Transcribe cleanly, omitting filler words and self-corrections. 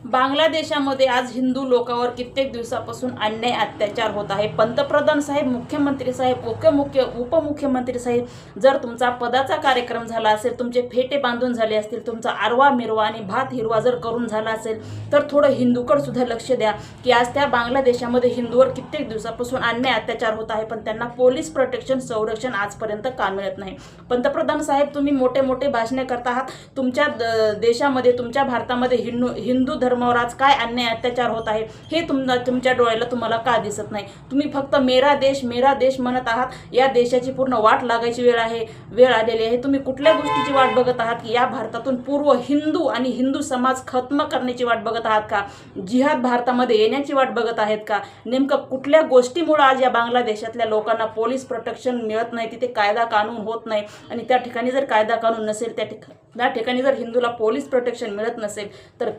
बांगलादेशामध्ये आज हिंदू लोकांवर कित्येक दिवसापासून अन्याय अत्याचार होत आहे। पंतप्रधान साहेब, मुख्यमंत्री साहेब, उपमुख्यमंत्री साहेब, जर तुमचा पदाचा कार्यक्रम झाला असेल, तुमचे फेटे बांधून झाले असतील, तुमचा आरवा मिरवा आणि भात हिरवा जर करून झाला असेल, तर थोडं हिंदूकडे सुद्धा लक्ष द्या की आज त्या बांगलादेशामध्ये हिंदूवर कित्येक दिवसापासून अन्याय अत्याचार होत आहे, पण त्यांना पोलीस प्रोटेक्शन संरक्षण आजपर्यंत का मिळत नाही। पंतप्रधान साहेब, तुम्ही मोठे मोठे भाषणे करत आहात, तुमच्या देशामध्ये, तुमच्या भारतामध्ये हिंदू धर्मावर आज काय अन्याय अत्याचार होत आहे हे तुमच्या डोळ्याला तुम्हाला का दिसत नाही। तुम्ही फक्त मेरा देश म्हणत आहात। या देशाची पूर्ण वाट लागायची वेळ आलेली आहे। तुम्ही कुठल्या गोष्टीची वाट बघत आहात की या भारतातून पूर्व हिंदू आणि हिंदू समाज खत्म करण्याची वाट बघत आहात का? जिहाद भारतामध्ये येण्याची वाट बघत आहेत का? नेमकं कुठल्या गोष्टीमुळे आज या बांगलादेशातल्या लोकांना पोलीस प्रोटेक्शन मिळत नाही, तिथे कायदा कानून होत नाही, आणि त्या ठिकाणी जर कायदा कानून नसेल, त्या ठिकाणी जर हिंदूला पोलीस प्रोटेक्शन मिळत नसेल, तर